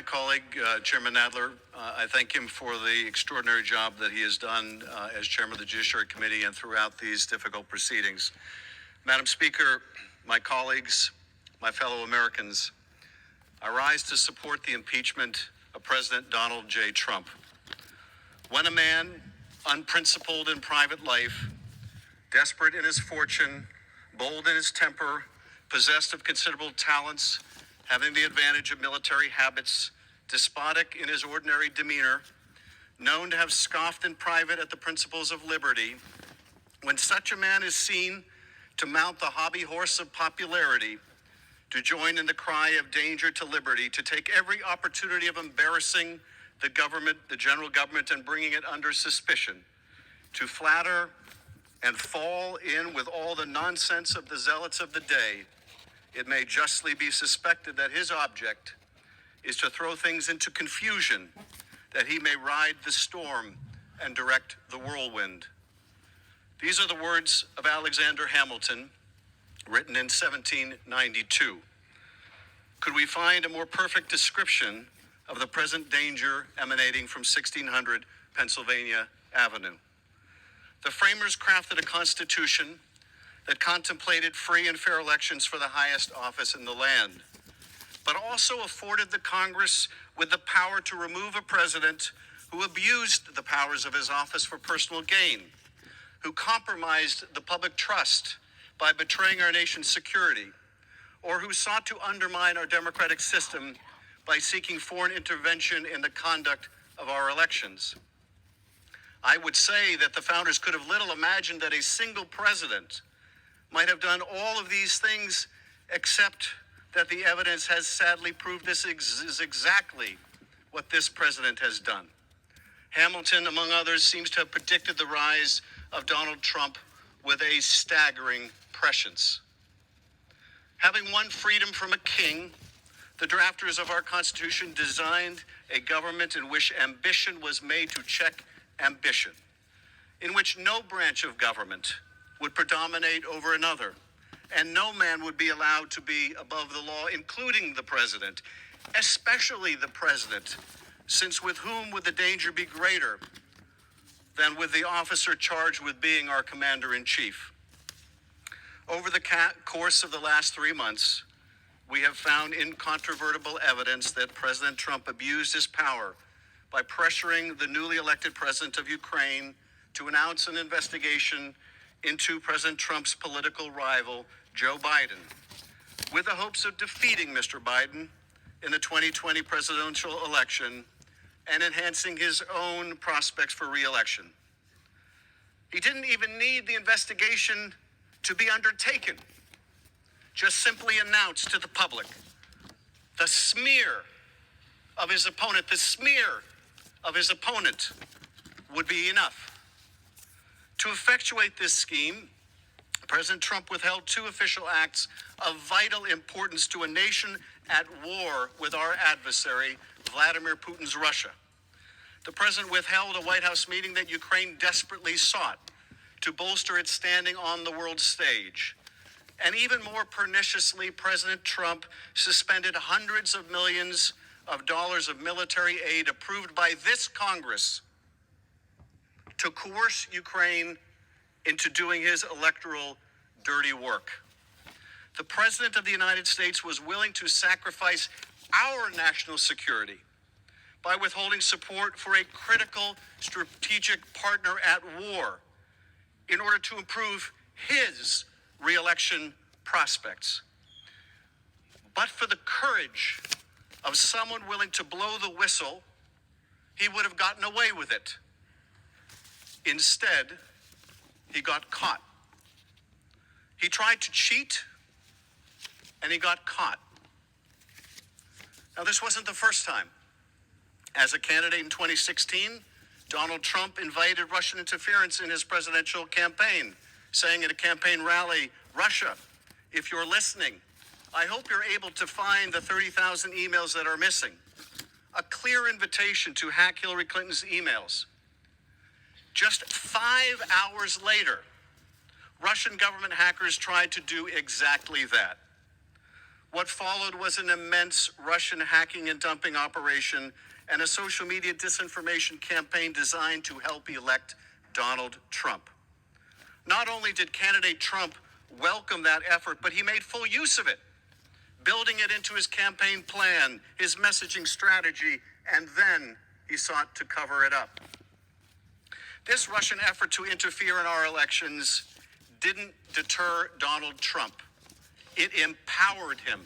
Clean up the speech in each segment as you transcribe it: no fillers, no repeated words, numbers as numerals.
my colleague, Chairman Nadler. I thank him for the extraordinary job that he has done as Chairman of the Judiciary Committee and throughout these difficult proceedings. Madam Speaker, my colleagues, my fellow Americans, I rise to support the impeachment of President Donald J. Trump. When a man, unprincipled in private life, desperate in his fortune, bold in his temper, possessed of considerable talents, having the advantage of military habits, despotic in his ordinary demeanor, known to have scoffed in private at the principles of liberty, when such a man is seen to mount the hobby horse of popularity, to join in the cry of danger to liberty, to take every opportunity of embarrassing the government, the general government, and bringing it under suspicion, to flatter and fall in with all the nonsense of the zealots of the day, it may justly be suspected that his object is to throw things into confusion, that he may ride the storm and direct the whirlwind. These are the words of Alexander Hamilton, written in 1792. Could we find a more perfect description of the present danger emanating from 1600 Pennsylvania Avenue? The framers crafted a constitution that contemplated free and fair elections for the highest office in the land, but also afforded the Congress with the power to remove a president who abused the powers of his office for personal gain, who compromised the public trust by betraying our nation's security, or who sought to undermine our democratic system by seeking foreign intervention in the conduct of our elections. I would say that the founders could have little imagined that a single president might have done all of these things, except that the evidence has sadly proved this is exactly what this president has done. Hamilton, among others, seems to have predicted the rise of Donald Trump with a staggering prescience. Having won freedom from a king, the drafters of our Constitution designed a government in which ambition was made to check ambition, in which no branch of government would predominate over another, and no man would be allowed to be above the law, including the president, especially the president, since with whom would the danger be greater than with the officer charged with being our commander-in-chief? Over the course of the last 3 months, we have found incontrovertible evidence that President Trump abused his power by pressuring the newly elected president of Ukraine to announce an investigation into President Trump's political rival, Joe Biden, with the hopes of defeating Mr. Biden in the 2020 presidential election and enhancing his own prospects for re-election. He didn't even need the investigation to be undertaken, just simply announced to the public. The smear of his opponent would be enough. To effectuate this scheme, President Trump withheld 2 official acts of vital importance to a nation at war with our adversary, Vladimir Putin's Russia. The president withheld a White House meeting that Ukraine desperately sought to bolster its standing on the world stage. And even more perniciously, President Trump suspended hundreds of millions of dollars of military aid approved by this Congress to coerce Ukraine into doing his electoral dirty work. The President of the United States was willing to sacrifice our national security by withholding support for a critical strategic partner at war in order to improve his re-election prospects. But for the courage of someone willing to blow the whistle, he would have gotten away with it. Instead, he got caught. He tried to cheat, and he got caught. Now, this wasn't the first time. As a candidate in 2016, Donald Trump invited Russian interference in his presidential campaign, saying at a campaign rally, "Russia, if you're listening, I hope you're able to find the 30,000 emails that are missing." A clear invitation to hack Hillary Clinton's emails. Just 5 hours later, Russian government hackers tried to do exactly that. What followed was an immense Russian hacking and dumping operation and a social media disinformation campaign designed to help elect Donald Trump. Not only did candidate Trump welcome that effort, but he made full use of it, building it into his campaign plan, his messaging strategy, and then he sought to cover it up. This Russian effort to interfere in our elections didn't deter Donald Trump. It empowered him.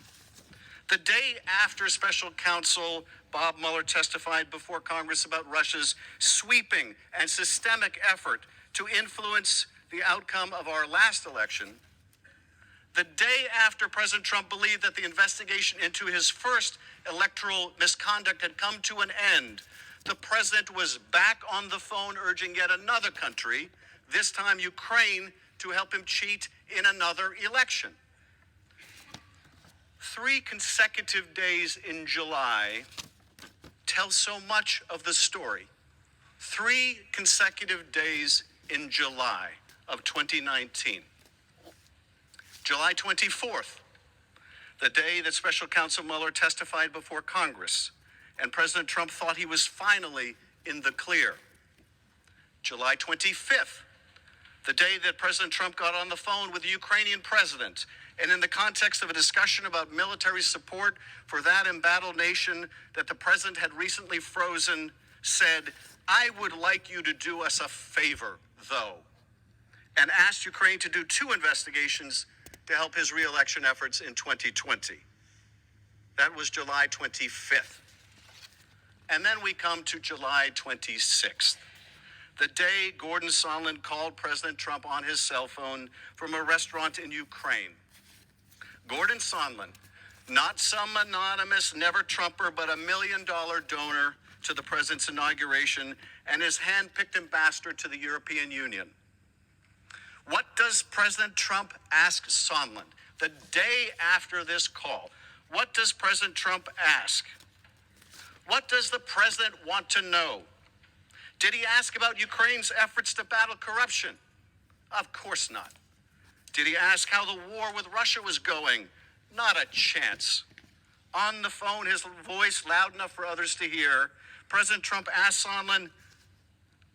The day after Special Counsel Bob Mueller testified before Congress about Russia's sweeping and systemic effort to influence the outcome of our last election, the day after President Trump believed that the investigation into his first electoral misconduct had come to an end, the president was back on the phone urging yet another country, this time Ukraine, to help him cheat in another election. 3 consecutive days in July tell so much of the story. 3 consecutive days in July of 2019. July 24th, the day that Special Counsel Mueller testified before Congress, and President Trump thought he was finally in the clear. July 25th, the day that President Trump got on the phone with the Ukrainian president, and in the context of a discussion about military support for that embattled nation that the president had recently frozen, said, "I would like you to do us a favor, though," and asked Ukraine to do 2 investigations to help his re-election efforts in 2020. That was July 25th. And then we come to July 26th, the day Gordon Sondland called President Trump on his cell phone from a restaurant in Ukraine. Gordon Sondland, not some anonymous never-Trumper, but $1 million donor to the president's inauguration and his hand-picked ambassador to the European Union. What does President Trump ask Sondland the day after this call? What does President Trump ask? What does the president want to know? Did he ask about Ukraine's efforts to battle corruption? Of course not. Did he ask how the war with Russia was going? Not a chance. On the phone, his voice loud enough for others to hear, President Trump asked Sondland,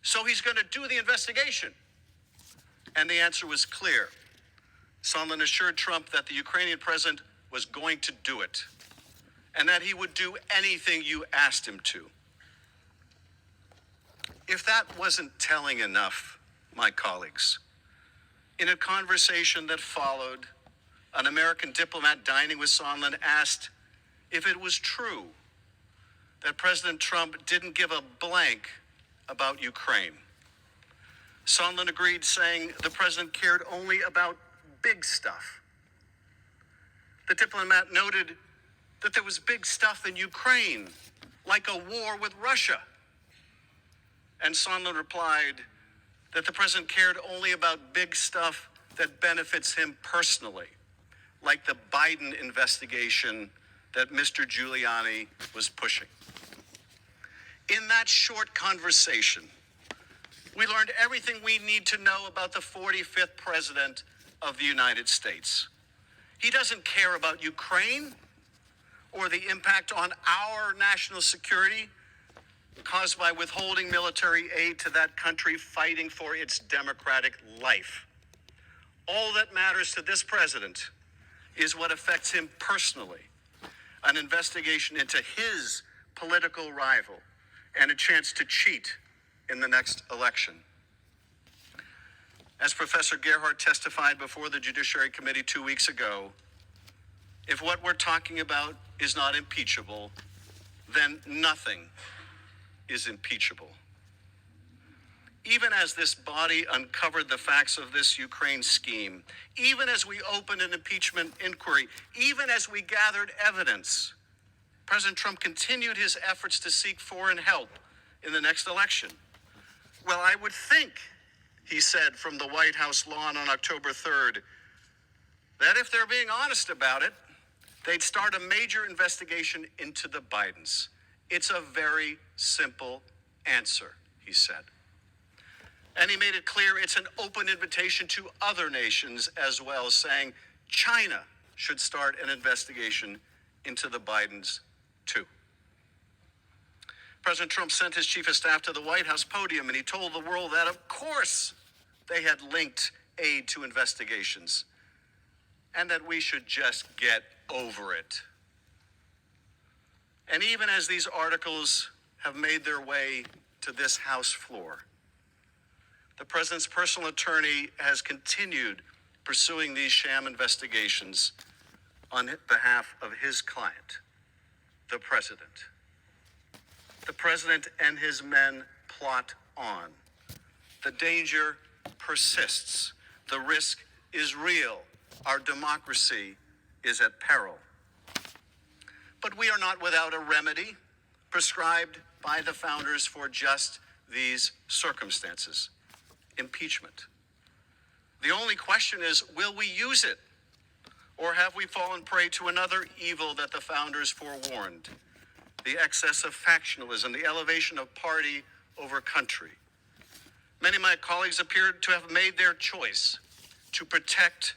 "So he's going to do the investigation?" And the answer was clear. Sondland assured Trump that the Ukrainian president was going to do it, and that he would do anything you asked him to. If that wasn't telling enough, my colleagues, in a conversation that followed, an American diplomat dining with Sondland asked if it was true that President Trump didn't give a blank about Ukraine. Sondland agreed, saying the president cared only about big stuff. The diplomat noted that there was big stuff in Ukraine, like a war with Russia. And Sondland replied that the president cared only about big stuff that benefits him personally, like the Biden investigation that Mr. Giuliani was pushing. In that short conversation, we learned everything we need to know about the 45th president of the United States. He doesn't care about Ukraine or the impact on our national security caused by withholding military aid to that country fighting for its democratic life. All that matters to this president is what affects him personally, an investigation into his political rival and a chance to cheat in the next election. As Professor Gerhardt testified before the Judiciary Committee 2 weeks ago, if what we're talking about is not impeachable, then nothing is impeachable. Even as this body uncovered the facts of this Ukraine scheme, even as we opened an impeachment inquiry, even as we gathered evidence, President Trump continued his efforts to seek foreign help in the next election. Well, I would think, he said from the White House lawn on October 3rd, that if they're being honest about it, they'd start a major investigation into the Bidens. It's a very simple answer, he said. And he made it clear it's an open invitation to other nations as well, saying China should start an investigation into the Bidens, too. President Trump sent his chief of staff to the White House podium, and he told the world that, of course, they had linked aid to investigations, and that we should just get over it. And even as these articles have made their way to this House floor, the president's personal attorney has continued pursuing these sham investigations on behalf of his client, the president. The president and his men plot on. The danger persists. The risk is real. Our democracy is at peril. But we are not without a remedy prescribed by the founders for just these circumstances: impeachment. The only question is, will we use it? Or have we fallen prey to another evil that the founders forewarned? The excess of factionalism, the elevation of party over country. Many of my colleagues appear to have made their choice to protect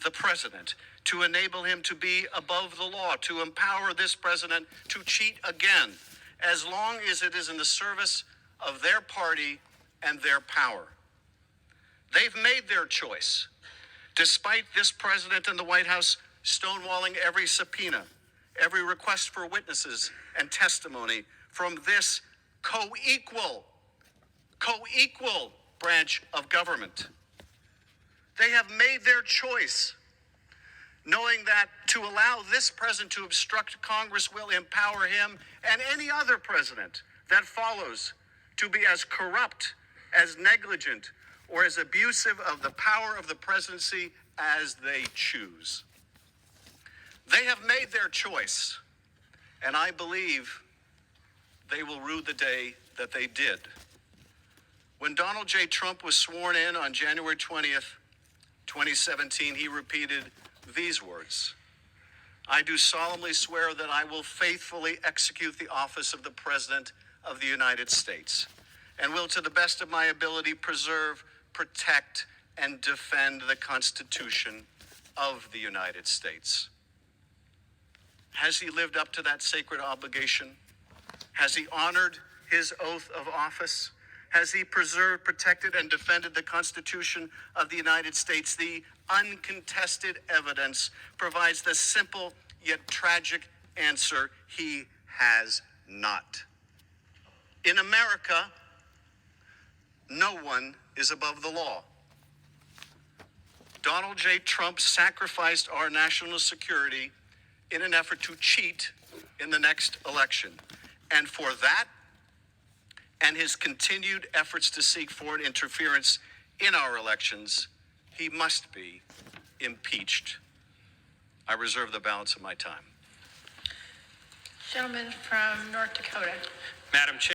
the president, to enable him to be above the law, to empower this president to cheat again, as long as it is in the service of their party and their power. They've made their choice, despite this president and the White House stonewalling every subpoena, every request for witnesses and testimony from this co-equal branch of government. They have made their choice, knowing that to allow this president to obstruct Congress will empower him and any other president that follows to be as corrupt, as negligent, or as abusive of the power of the presidency as they choose. They have made their choice, and I believe they will rue the day that they did. When Donald J. Trump was sworn in on January 20th, 2017, he repeated these words: "I do solemnly swear that I will faithfully execute the office of the President of the United States and will, to the best of my ability, preserve, protect, and defend the Constitution of the United States." Has he lived up to that sacred obligation? Has he honored his oath of office? Has he preserved, protected, and defended the Constitution of the United States? The uncontested evidence provides the simple yet tragic answer: he has not. In America, no one is above the law. Donald J. Trump sacrificed our national security in an effort to cheat in the next election. And for that, and his continued efforts to seek foreign interference in our elections, he must be impeached. I reserve the balance of my time. Gentleman from North Dakota. Madam Chair.